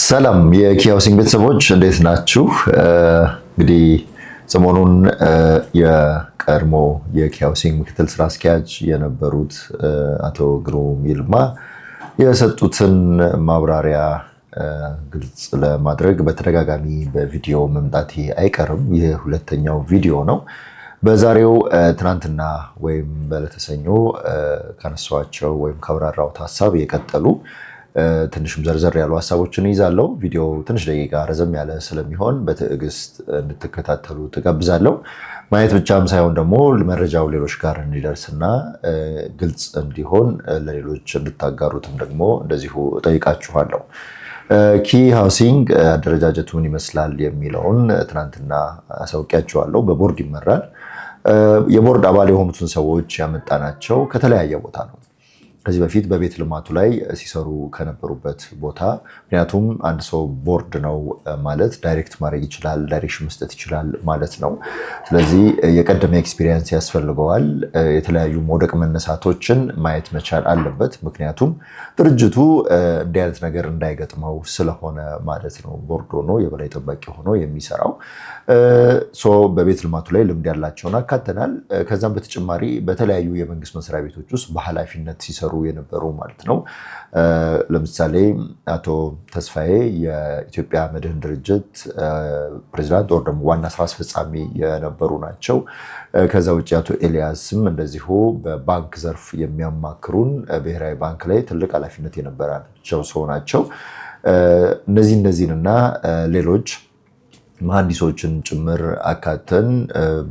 ሰላም የኪ ሃውሲንግ ቤተሰቦች እንዴት ናችሁ? እንግዲህ ሰሞኑን የቀድሞ የኪ ሃውሲንግ ምክትል ስራ አስኪያጅ የነበሩት አቶ ግሩም ይልማ የሰጡትን ማብራሪያ ግልጽ ለማድረግ በተደጋጋሚ በቪዲዮ መምጣቴ አይቀርም። ይህ ሁለተኛው ቪዲዮ ነው። በዛሬው ትናንትና ወይም በለተሰኞ ካነሷቸው ወይም ካብራራሁት ሀሳብ የቀጠሉ ትንሽም ዘርዘር ያሉ ሀሳቦችን ይዛለው። ቪዲዮ ትንሽ ደቂቃ ረዘም ያለ ስለሚሆን በትዕግስት እንድትከታተሉ ተጋብዛለሁ። ማየት ብቻም ሳይሆን ደግሞ መረጃው ሌሎች ጋር እንዲደርስና ግልጽ እንዲሆን ለሌሎች እንድታጋሩትም ደግሞ እንደዚሁ እጠይቃችኋለሁ። ኪ ሃውሲንግ አደረጃጀቱ ምን ይመስላል የሚለውን ትናንትና አሳውቂያችኋለሁ። በቦርድ ይመራል። የቦርድ አባል የሆኑትን ሰዎች ያመጣናቸው ከተለያየ ቦታ ነው። ከዚህ በፊት በቤት ልማቱ ላይ ሲሰሩ ከነበሩበት ቦታ። ምክንያቱም አንድ ሰው ቦርድ ነው ማለት ዳይሬክት ማድረግ ይችላል፣ ዳይሬክሽን መስጠት ይችላል ማለት ነው። ስለዚህ የቀደመ ኤክስፒሪየንስ ያስፈልገዋል። የተለያዩ መውደቅ መነሳቶችን ማየት መቻል አለበት። ምክንያቱም ድርጅቱ እንዲህ አይነት ነገር እንዳይገጥመው ስለሆነ ማለት ነው። ቦርድ ሆኖ የበላይ ጠባቂ ሆኖ የሚሰራው በቤት ልማቱ ላይ ልምድ ያላቸውን አካተናል። ከዛም በተጨማሪ በተለያዩ የመንግስት መስሪያ ቤቶች ውስጥ በኃላፊነት ሲሰሩ የነበሩ ማለት ነው። ለምሳሌ አቶ ተስፋዬ የኢትዮጵያ መድህን ድርጅት ፕሬዚዳንት ወር ደግሞ ዋና ስራ አስፈጻሚ የነበሩ ናቸው። ከዛ ውጭ አቶ ኤልያስም እንደዚሁ በባንክ ዘርፍ የሚያማክሩን ብሔራዊ ባንክ ላይ ትልቅ ኃላፊነት የነበራቸው ሰው ናቸው። እነዚህንና ሌሎች መሐንዲሶችን ጭምር አካተን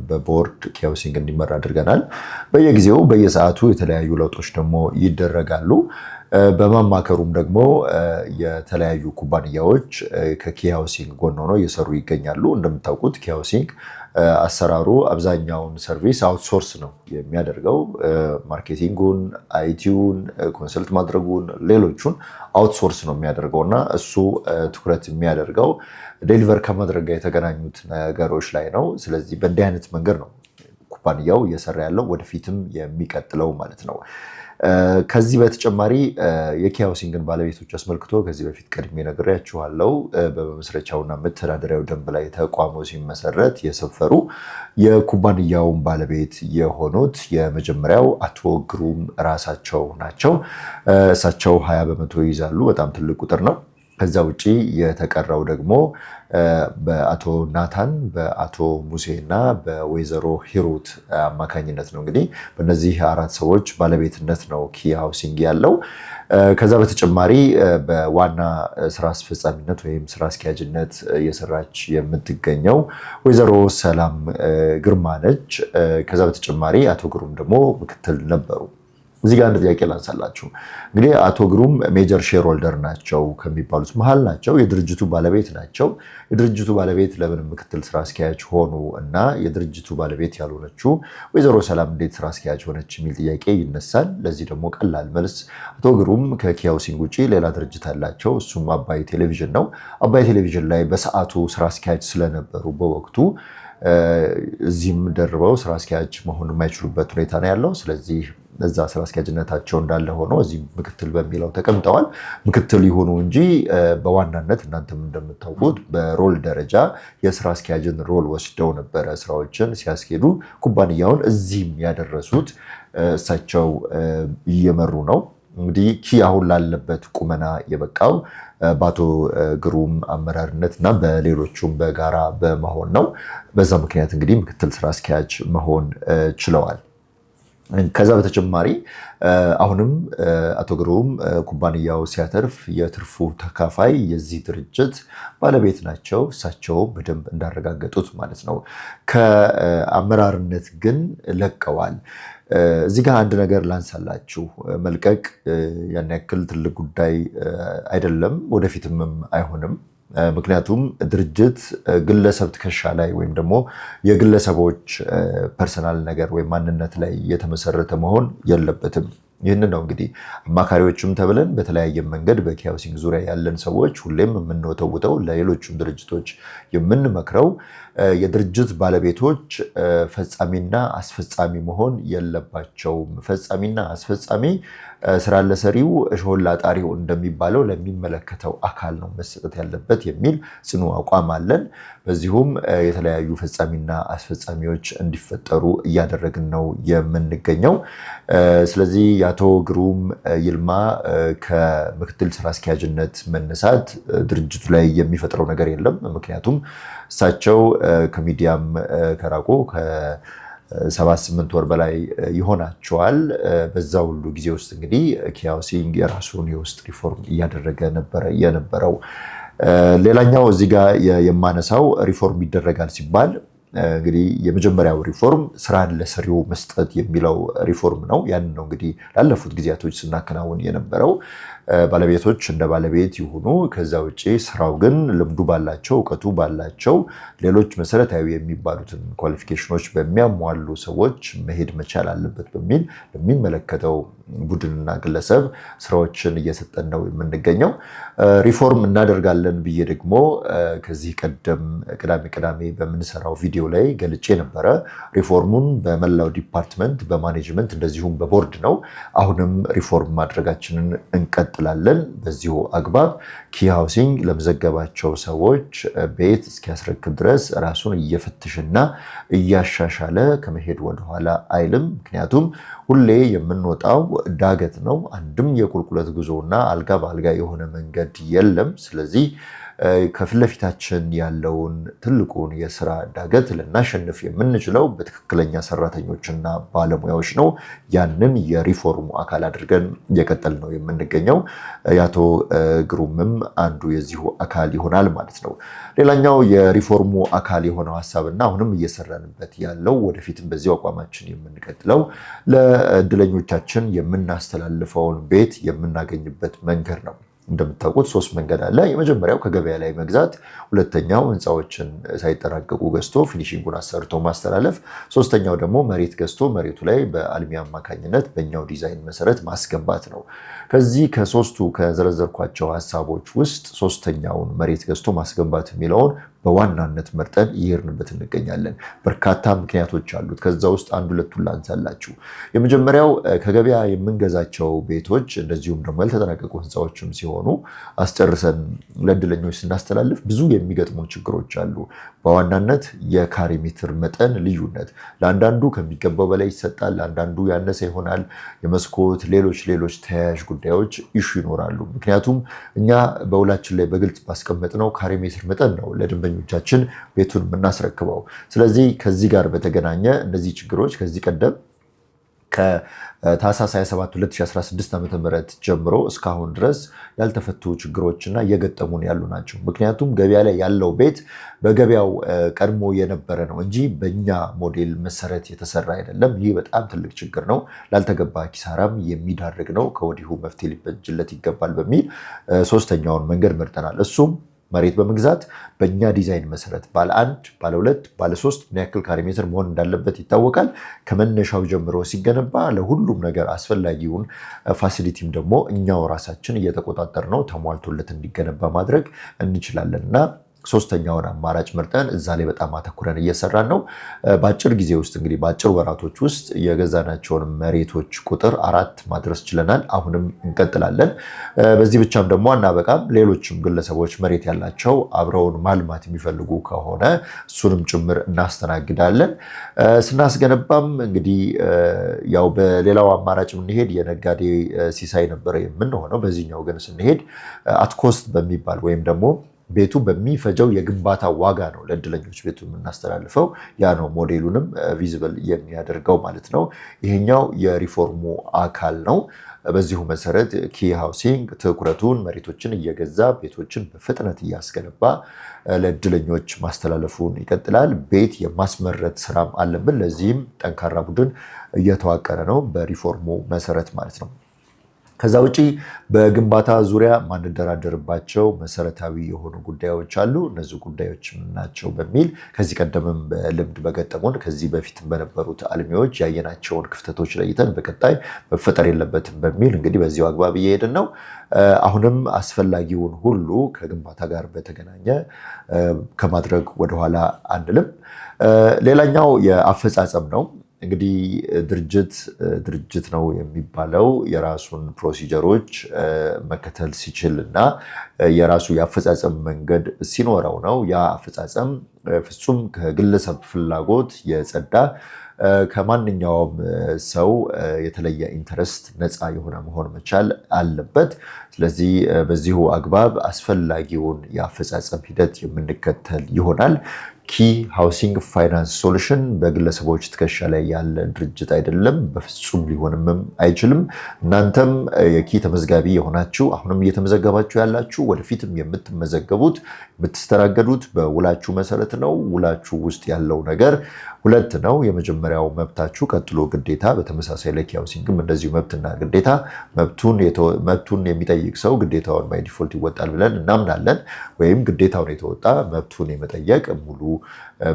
በቦርድ ኪ ሃውሲንግ እንዲመራ አድርገናል። በየጊዜው በየሰዓቱ የተለያዩ ለውጦች ደግሞ ይደረጋሉ። በማማከሩም ደግሞ የተለያዩ ኩባንያዎች ከኪ ሃውሲንግ ጎን ሆነው እየሰሩ ይገኛሉ። እንደምታውቁት ኪ ሃውሲንግ አሰራሩ አብዛኛውን ሰርቪስ አውትሶርስ ነው የሚያደርገው። ማርኬቲንጉን፣ አይቲውን፣ ኮንሰልት ማድረጉን፣ ሌሎቹን አውትሶርስ ነው የሚያደርገው እና እሱ ትኩረት የሚያደርገው ዴሊቨር ከማድረግ ጋር የተገናኙት ነገሮች ላይ ነው። ስለዚህ በእንዲህ አይነት መንገድ ነው ኩባንያው እየሰራ ያለው ወደፊትም የሚቀጥለው ማለት ነው። ከዚህ በተጨማሪ የኪ ሃውሲንግን ባለቤቶች አስመልክቶ ከዚህ በፊት ቀድሜ ነግሬያችኋለሁ። በመመስረቻውና መተዳደሪያው ደንብ ላይ ተቋሙ ሲመሰረት የሰፈሩ የኩባንያውን ባለቤት የሆኑት የመጀመሪያው አቶ ግሩም ራሳቸው ናቸው። እሳቸው 20 በመቶ ይይዛሉ። በጣም ትልቅ ቁጥር ነው። ከዛ ውጪ የተቀረው ደግሞ በአቶ ናታን፣ በአቶ ሙሴ እና በወይዘሮ ሂሩት አማካኝነት ነው። እንግዲህ በእነዚህ 4 ሰዎች ባለቤትነት ነው ኪ ሃውሲንግ ያለው። ከዛ በተጨማሪ በዋና ስራ አስፈጻሚነት ወይም ስራ አስኪያጅነት እየሰራች የምትገኘው ወይዘሮ ሰላም ግርማ ነች። ከዛ በተጨማሪ አቶ ግሩም ደግሞ ምክትል ነበሩ። እዚህ ጋር አንድ ጥያቄ ላንሳላችሁ። እንግዲህ አቶ ግሩም ሜጀር ሼር ሆልደር ናቸው ከሚባሉት መሀል ናቸው። የድርጅቱ ባለቤት ናቸው። የድርጅቱ ባለቤት ለምን ምክትል ስራ አስኪያጅ ሆኑ እና የድርጅቱ ባለቤት ያልሆነችው ወይዘሮ ሰላም እንዴት ስራ አስኪያጅ ሆነች የሚል ጥያቄ ይነሳል። ለዚህ ደግሞ ቀላል መልስ፣ አቶ ግሩም ከኪ ሃውሲንግ ውጭ ሌላ ድርጅት አላቸው። እሱም አባይ ቴሌቪዥን ነው። አባይ ቴሌቪዥን ላይ በሰዓቱ ስራ አስኪያጅ ስለነበሩ በወቅቱ እዚህም ደርበው ስራ አስኪያጅ መሆን የማይችሉበት ሁኔታ ነው ያለው። ስለዚህ እዛ ስራ አስኪያጅነታቸው እንዳለ ሆኖ እዚህ ምክትል በሚለው ተቀምጠዋል። ምክትል ይሆኑ እንጂ በዋናነት እናንተም እንደምታውቁት በሮል ደረጃ የስራ አስኪያጅን ሮል ወስደው ነበረ ስራዎችን ሲያስኬዱ ኩባንያውን እዚህም ያደረሱት እሳቸው እየመሩ ነው። እንግዲህ ኪ አሁን ላለበት ቁመና የበቃው በአቶ ግሩም አመራርነት እና በሌሎቹም በጋራ በመሆን ነው። በዛ ምክንያት እንግዲህ ምክትል ስራ አስኪያጅ መሆን ችለዋል። ከዛ በተጨማሪ አሁንም አቶ ግሩም ኩባንያው ሲያተርፍ የትርፉ ተካፋይ የዚህ ድርጅት ባለቤት ናቸው። እሳቸው በደንብ እንዳረጋገጡት ማለት ነው። ከአመራርነት ግን ለቀዋል። እዚህ ጋር አንድ ነገር ላንሳላችሁ። መልቀቅ ያን ያክል ትልቅ ጉዳይ አይደለም፣ ወደፊትም አይሆንም። ምክንያቱም ድርጅት ግለሰብ ትከሻ ላይ ወይም ደግሞ የግለሰቦች ፐርሰናል ነገር ወይም ማንነት ላይ የተመሰረተ መሆን የለበትም። ይህንን ነው እንግዲህ አማካሪዎችም ተብለን በተለያየ መንገድ በኪ ሃውሲንግ ዙሪያ ያለን ሰዎች ሁሌም የምንወተውተው ለሌሎችም ድርጅቶች የምንመክረው የድርጅት ባለቤቶች ፈጻሚና አስፈጻሚ መሆን የለባቸውም። ፈጻሚና አስፈጻሚ ስራ ለሰሪው እሾህ ላጣሪው እንደሚባለው ለሚመለከተው አካል ነው መሰጠት ያለበት የሚል ጽኑ አቋም አለን። በዚሁም የተለያዩ ፈጻሚና አስፈጻሚዎች እንዲፈጠሩ እያደረግን ነው የምንገኘው። ስለዚህ የአቶ ግሩም ይልማ ከምክትል ስራ አስኪያጅነት መነሳት ድርጅቱ ላይ የሚፈጥረው ነገር የለም። ምክንያቱም እሳቸው ከሚዲያም ከራቁ ከ7-8 ወር በላይ ይሆናቸዋል። በዛ ሁሉ ጊዜ ውስጥ እንግዲህ ኪያ ሃውሲንግ የራሱን የውስጥ ሪፎርም እያደረገ ነበረ የነበረው። ሌላኛው እዚህ ጋር የማነሳው ሪፎርም ይደረጋል ሲባል እንግዲህ የመጀመሪያው ሪፎርም ስራን ለሰሪው መስጠት የሚለው ሪፎርም ነው። ያን ነው እንግዲህ ላለፉት ጊዜያቶች ስናከናውን የነበረው። ባለቤቶች እንደ ባለቤት ይሁኑ፣ ከዛ ውጭ ስራው ግን ልምዱ ባላቸው እውቀቱ ባላቸው ሌሎች መሰረታዊ የሚባሉትን ኳሊፊኬሽኖች በሚያሟሉ ሰዎች መሄድ መቻል አለበት በሚል ለሚመለከተው ቡድንና ግለሰብ ስራዎችን እየሰጠን ነው የምንገኘው። ሪፎርም እናደርጋለን ብዬ ደግሞ ከዚህ ቀደም ቅዳሜ በምንሰራው ቪዲዮ ላይ ገልጬ ነበረ። ሪፎርሙን በመላው ዲፓርትመንት በማኔጅመንት እንደዚሁም በቦርድ ነው። አሁንም ሪፎርም ማድረጋችንን እንቀጥላለን። በዚሁ አግባብ ኪያ ሃውሲንግ ለመዘገባቸው ሰዎች ቤት እስኪያስረክብ ድረስ ራሱን እየፈተሸና እያሻሻለ ከመሄድ ወደኋላ አይልም። ምክንያቱም ሁሌ የምንወጣው ዳገት ነው። አንድም የቁልቁለት ጉዞና አልጋ በአልጋ የሆነ መንገድ የለም። ስለዚህ ከፊት ለፊታችን ያለውን ትልቁን የስራ ዳገት ልናሸንፍ የምንችለው በትክክለኛ ሰራተኞችና ባለሙያዎች ነው። ያንን የሪፎርሙ አካል አድርገን እየቀጠል ነው የምንገኘው። የአቶ ግሩምም አንዱ የዚሁ አካል ይሆናል ማለት ነው። ሌላኛው የሪፎርሙ አካል የሆነው ሀሳብና አሁንም እየሰራንበት ያለው ወደፊትም በዚሁ አቋማችን የምንቀጥለው ለእድለኞቻችን የምናስተላልፈውን ቤት የምናገኝበት መንገድ ነው። እንደምታውቁት 3 መንገድ አለ። የመጀመሪያው ከገበያ ላይ መግዛት፣ ሁለተኛው ህንፃዎችን ሳይጠናቀቁ ገዝቶ ፊኒሺንጉን አሰርቶ ማስተላለፍ፣ ሶስተኛው ደግሞ መሬት ገዝቶ መሬቱ ላይ በአልሚ አማካኝነት በእኛው ዲዛይን መሰረት ማስገንባት ነው። ከዚህ ከ3ቱ ከዘረዘርኳቸው ሀሳቦች ውስጥ ሶስተኛውን መሬት ገዝቶ ማስገንባት የሚለውን በዋናነት መርጠን እየሄድንበት እንገኛለን። በርካታ ምክንያቶች አሉት። ከዛ ውስጥ አንድ ሁለቱን ላንሳላችሁ። የመጀመሪያው ከገበያ የምንገዛቸው ቤቶች እንደዚሁም ደግሞ ያልተጠናቀቁ ህንፃዎችም ሲሆኑ አስጨርሰን ለእድለኞች ስናስተላልፍ ብዙ የሚገጥሙ ችግሮች አሉ። በዋናነት የካሬ ሜትር መጠን ልዩነት፣ ለአንዳንዱ ከሚገባው በላይ ይሰጣል፣ ለአንዳንዱ ያነሰ ይሆናል። የመስኮት ሌሎች ተያያዥ ጉዳዮች ኢሹ ይኖራሉ። ምክንያቱም እኛ በውላችን ላይ በግልጽ ባስቀመጥነው ካሬ ሜትር መጠን ነው ለደንበኞቻችን ቤቱን የምናስረክበው። ስለዚህ ከዚህ ጋር በተገናኘ እነዚህ ችግሮች ከዚህ ቀደም ከታህሳስ 27 2016 ዓ.ም ጀምሮ እስካሁን ድረስ ያልተፈቱ ችግሮችና እየገጠሙን ያሉ ናቸው። ምክንያቱም ገበያ ላይ ያለው ቤት በገበያው ቀድሞ የነበረ ነው እንጂ በእኛ ሞዴል መሰረት የተሰራ አይደለም። ይህ በጣም ትልቅ ችግር ነው። ላልተገባ ኪሳራም የሚዳርግ ነው። ከወዲሁ መፍትሄ ሊበጅለት ይገባል በሚል ሶስተኛውን መንገድ መርጠናል። እሱም መሬት በመግዛት በእኛ ዲዛይን መሰረት ባለ 1፣ ባለ 2፣ ባለ 3 ምን ያክል ካሬ ሜትር መሆን እንዳለበት ይታወቃል። ከመነሻው ጀምሮ ሲገነባ ለሁሉም ነገር አስፈላጊውን ፋሲሊቲም ደግሞ እኛው ራሳችን እየተቆጣጠር ነው ተሟልቶለት እንዲገነባ ማድረግ እንችላለን እና ሶስተኛውን አማራጭ መርጠን እዛ ላይ በጣም አተኩረን እየሰራን ነው። በአጭር ጊዜ ውስጥ እንግዲህ በአጭር ወራቶች ውስጥ የገዛናቸውን መሬቶች ቁጥር 4 ማድረስ ችለናል። አሁንም እንቀጥላለን። በዚህ ብቻም ደግሞ አናበቃም። ሌሎችም ግለሰቦች መሬት ያላቸው አብረውን ማልማት የሚፈልጉ ከሆነ እሱንም ጭምር እናስተናግዳለን። ስናስገነባም እንግዲህ ያው በሌላው አማራጭ የምንሄድ የነጋዴ ሲሳይ ነበረ የምንሆነው። በዚህኛው ግን ስንሄድ አትኮስት በሚባል ወይም ደግሞ ቤቱ በሚፈጀው የግንባታ ዋጋ ነው ለእድለኞች ቤቱ የምናስተላልፈው። ያ ነው ሞዴሉንም ቪዚብል የሚያደርገው ማለት ነው። ይሄኛው የሪፎርሙ አካል ነው። በዚሁ መሰረት ኪያ ሃውሲንግ ትኩረቱን መሬቶችን እየገዛ ቤቶችን በፍጥነት እያስገነባ ለእድለኞች ማስተላለፉን ይቀጥላል። ቤት የማስመረት ስራም አለብን። ለዚህም ጠንካራ ቡድን እየተዋቀረ ነው በሪፎርሙ መሰረት ማለት ነው። ከዛ ውጪ በግንባታ ዙሪያ ማንደራደርባቸው መሰረታዊ የሆኑ ጉዳዮች አሉ። እነዚህ ጉዳዮች ናቸው በሚል ከዚህ ቀደምም በልምድ በገጠሙን ከዚህ በፊትም በነበሩት አልሚዎች ያየናቸውን ክፍተቶች ለይተን በቀጣይ መፈጠር የለበትም በሚል እንግዲህ በዚሁ አግባብ እየሄድን ነው። አሁንም አስፈላጊውን ሁሉ ከግንባታ ጋር በተገናኘ ከማድረግ ወደኋላ አንልም። ሌላኛው የአፈጻጸም ነው። እንግዲህ ድርጅት ነው የሚባለው የራሱን ፕሮሲጀሮች መከተል ሲችል እና የራሱ የአፈጻጸም መንገድ ሲኖረው ነው። ያ አፈጻጸም ፍጹም ከግለሰብ ፍላጎት የጸዳ ከማንኛውም ሰው የተለየ ኢንተረስት ነፃ የሆነ መሆን መቻል አለበት። ስለዚህ በዚሁ አግባብ አስፈላጊውን የአፈጻጸም ሂደት የምንከተል ይሆናል። ኪ ሃውሲንግ ፋይናንስ ሶሉሽን በግለሰቦች ትከሻ ላይ ያለ ድርጅት አይደለም፣ በፍጹም ሊሆንም አይችልም። እናንተም የኪ ተመዝጋቢ የሆናችሁ አሁንም እየተመዘገባችሁ ያላችሁ ወደፊትም የምትመዘገቡት የምትስተናገዱት በውላችሁ መሰረት ነው። ውላችሁ ውስጥ ያለው ነገር ሁለት ነው። የመጀመሪያው መብታችሁ፣ ቀጥሎ ግዴታ። በተመሳሳይ ለኪ ሃውሲንግም እንደዚሁ መብትና ግዴታ። መብቱን የሚጠይቅ ሰው ግዴታውን ባይ ዲፎልት ይወጣል ብለን እናምናለን። ወይም ግዴታውን የተወጣ መብቱን የመጠየቅ ሙሉ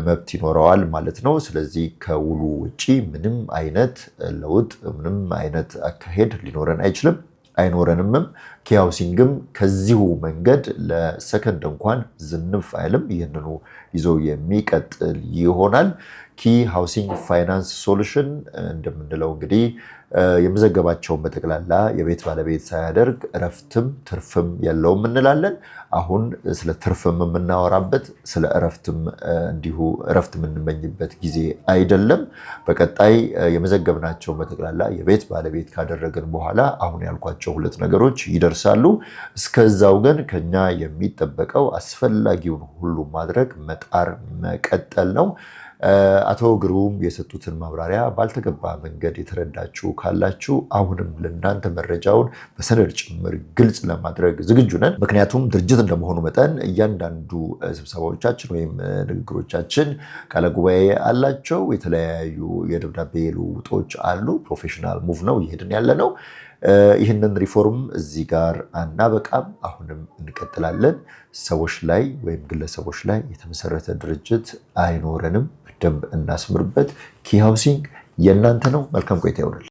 መብት ይኖረዋል ማለት ነው። ስለዚህ ከውሉ ውጪ ምንም አይነት ለውጥ ምንም አይነት አካሄድ ሊኖረን አይችልም አይኖረንምም። ኪ ሃውሲንግም ከዚሁ መንገድ ለሰከንድ እንኳን ዝንፍ አይልም። ይህንኑ ይዞ የሚቀጥል ይሆናል። ኪ ሃውሲንግ ፋይናንስ ሶሉሽን እንደምንለው እንግዲህ የመዘገባቸውን በጠቅላላ የቤት ባለቤት ሳያደርግ እረፍትም ትርፍም የለውም እንላለን። አሁን ስለ ትርፍም የምናወራበት ስለ እረፍትም እንዲሁ እረፍት የምንመኝበት ጊዜ አይደለም። በቀጣይ የመዘገብናቸውን በጠቅላላ የቤት ባለቤት ካደረግን በኋላ አሁን ያልኳቸው ሁለት ነገሮች ይደርሳሉ። እስከዛው ግን ከኛ የሚጠበቀው አስፈላጊውን ሁሉ ማድረግ መጣር መቀጠል ነው። አቶ ግሩም የሰጡትን ማብራሪያ ባልተገባ መንገድ የተረዳችሁ ካላችሁ አሁንም ለእናንተ መረጃውን በሰነድ ጭምር ግልጽ ለማድረግ ዝግጁ ነን። ምክንያቱም ድርጅት እንደመሆኑ መጠን እያንዳንዱ ስብሰባዎቻችን ወይም ንግግሮቻችን ቃለ ጉባኤ አላቸው። የተለያዩ የደብዳቤ ልውውጦች አሉ። ፕሮፌሽናል ሙቭ ነው እየሄድን ያለ ነው። ይህንን ሪፎርም እዚህ ጋር አናበቃም፣ አሁንም እንቀጥላለን። ሰዎች ላይ ወይም ግለሰቦች ላይ የተመሰረተ ድርጅት አይኖረንም። በደንብ እናስምርበት። ኪ ሃውሲንግ የእናንተ ነው። መልካም ቆይታ ይሆናል።